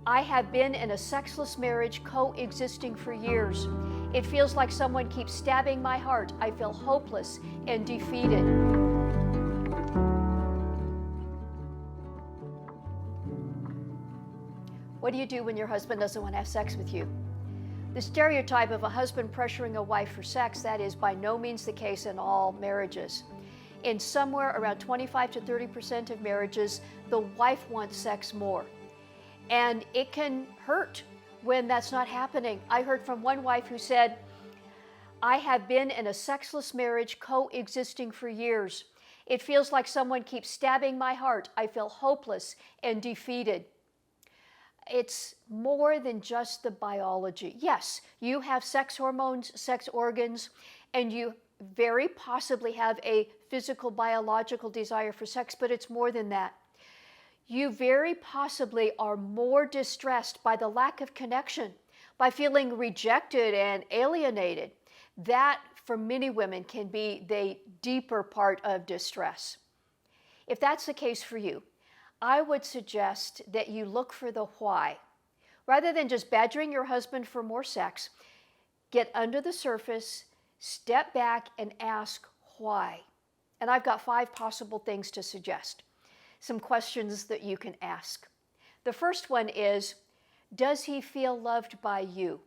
I have been in a sexless marriage coexisting for years. It feels like someone keeps stabbing my heart. I feel hopeless and defeated. What do you do when your husband doesn't want to have sex with you? The stereotype of a husband pressuring a wife for sex, that is by no means the case in all marriages. In somewhere around 25 to 30% of marriages, the wife wants sex more. And it can hurt when that's not happening. I heard from one wife who said, I have been in a sexless marriage coexisting for years. It feels like someone keeps stabbing my heart. I feel hopeless and defeated. It's more than just the biology. Yes, you have sex hormones, sex organs, and you very possibly have a physical, biological desire for sex, but it's more than that. You very possibly are more distressed by the lack of connection, by feeling rejected and alienated. That, for many women, can be the deeper part of distress. If that's the case for you, I would suggest that you look for the why. Rather than just badgering your husband for more sex, get under the surface, step back, and ask why. And I've got 5 possible things to suggest. Some questions that you can ask. The first one is, does he feel loved by you?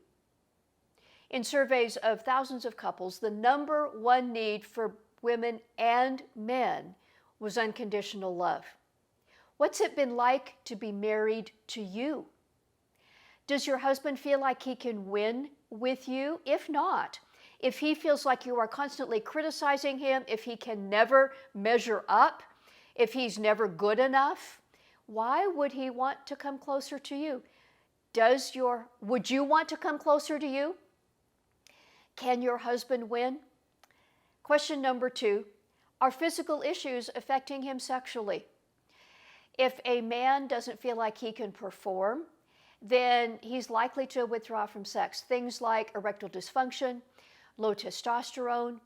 In surveys of thousands of couples, the number 1 need for women and men was unconditional love. What's it been like to be married to you? Does your husband feel like he can win with you? If not, if he feels like you are constantly criticizing him, if he can never measure up, if he's never good enough, why would he want to come closer to you? Would you want to come closer to you? Can your husband win? Question number 2, are physical issues affecting him sexually? If a man doesn't feel like he can perform, then he's likely to withdraw from sex. Things like erectile dysfunction, low testosterone,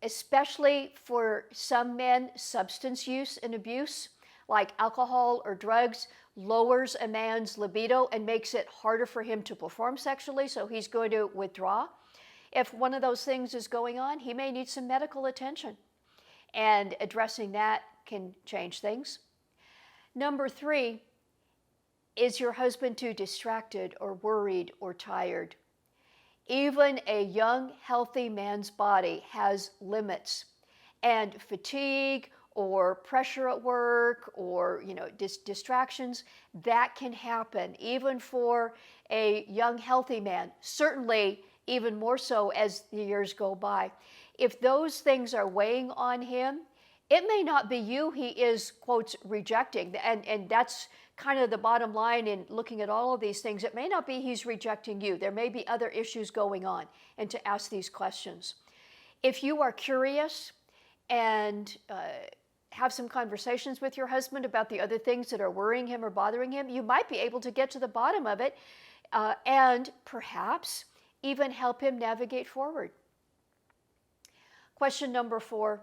especially for some men, substance use and abuse, like alcohol or drugs, lowers a man's libido and makes it harder for him to perform sexually, so he's going to withdraw. If one of those things is going on, he may need some medical attention, and addressing that can change things. Number 3, is your husband too distracted or worried or tired? Even a young, healthy man's body has limits, and fatigue or pressure at work or distractions, that can happen even for a young, healthy man, certainly even more so as the years go by. If those things are weighing on him, it may not be you he is, quotes, rejecting, and that's kind of the bottom line in looking at all of these things. It may not be he's rejecting you. There may be other issues going on, and to ask these questions. If you are curious and have some conversations with your husband about the other things that are worrying him or bothering him, you might be able to get to the bottom of it and perhaps even help him navigate forward. Question number 4,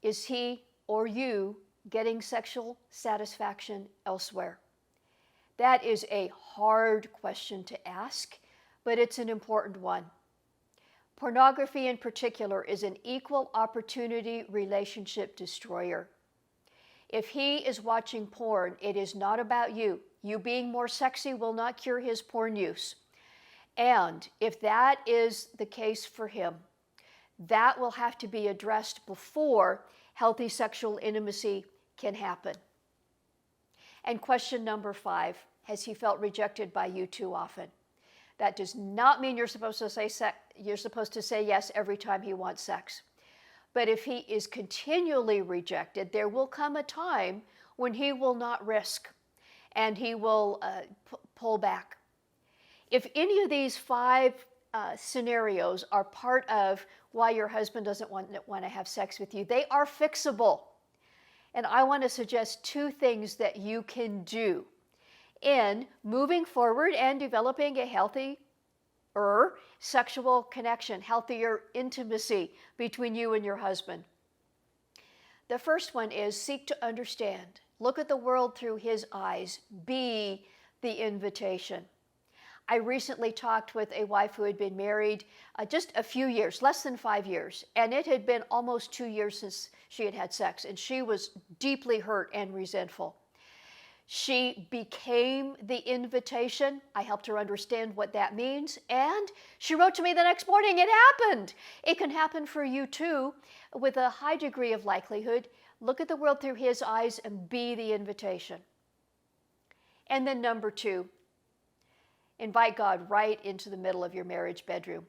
is he or you getting sexual satisfaction elsewhere? That is a hard question to ask, but it's an important one. Pornography in particular is an equal opportunity relationship destroyer. If he is watching porn, it is not about you. You being more sexy will not cure his porn use. And if that is the case for him, that will have to be addressed before healthy sexual intimacy can happen. And question number 5, has he felt rejected by you too often? That does not mean you're supposed to say yes every time he wants sex. But if he is continually rejected, there will come a time when he will not risk and he will pull back. If any of these 5 scenarios are part of why your husband doesn't want to have sex with you, they are fixable. And I want to suggest 2 things that you can do in moving forward and developing a healthier sexual connection, healthier intimacy between you and your husband. The first one is seek to understand, Look at the world through His eyes. Be the invitation. I recently talked with a wife who had been married just a few years, less than 5 years, and it had been almost 2 years since she had had sex, and she was deeply hurt and resentful. She became the invitation. I helped her understand what that means, and she wrote to me the next morning, it happened. It can happen for you too, with a high degree of likelihood. Look at the world through His eyes and be the invitation. And then number 2, invite God right into the middle of your marriage bedroom.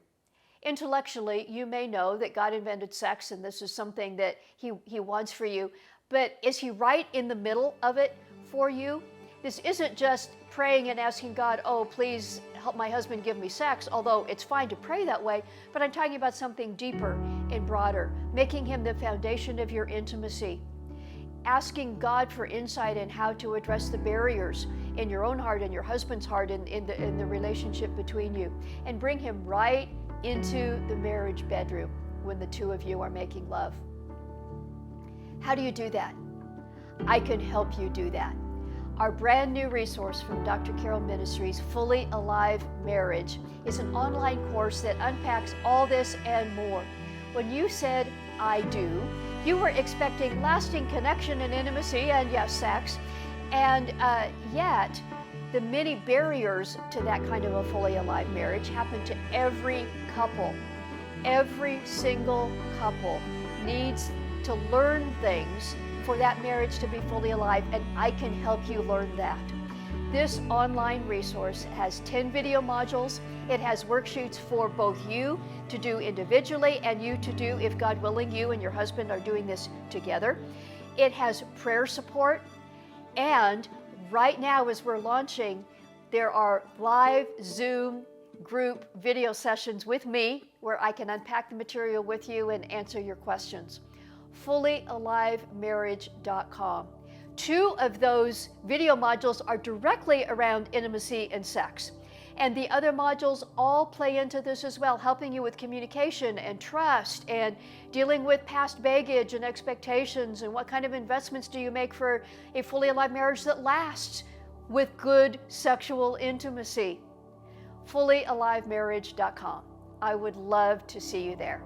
Intellectually, you may know that God invented sex and this is something that He wants for you, but is He right in the middle of it for you? This isn't just praying and asking God, oh, please help my husband give me sex, although it's fine to pray that way, but I'm talking about something deeper and broader, making Him the foundation of your intimacy. Asking God for insight in how to address the barriers in your own heart and your husband's heart in the relationship between you, and bring Him right into the marriage bedroom when the two of you are making love. How do you do that? I can help you do that. Our brand new resource from Dr. Carol Ministries, Fully Alive Marriage, is an online course that unpacks all this and more. When you said, I do, you were expecting lasting connection and intimacy and, yes, sex, and yet the many barriers to that kind of a fully alive marriage happen to every couple. Every single couple needs to learn things for that marriage to be fully alive, and I can help you learn that. This online resource has 10 video modules. It has worksheets for both you to do individually and you to do, if God willing, you and your husband are doing this together. It has prayer support, and right now as we're launching, there are live Zoom group video sessions with me where I can unpack the material with you and answer your questions. FullyAliveMarriage.com. 2 of those video modules are directly around intimacy and sex. And the other modules all play into this as well, helping you with communication and trust and dealing with past baggage and expectations and what kind of investments do you make for a fully alive marriage that lasts with good sexual intimacy. FullyAliveMarriage.com. I would love to see you there.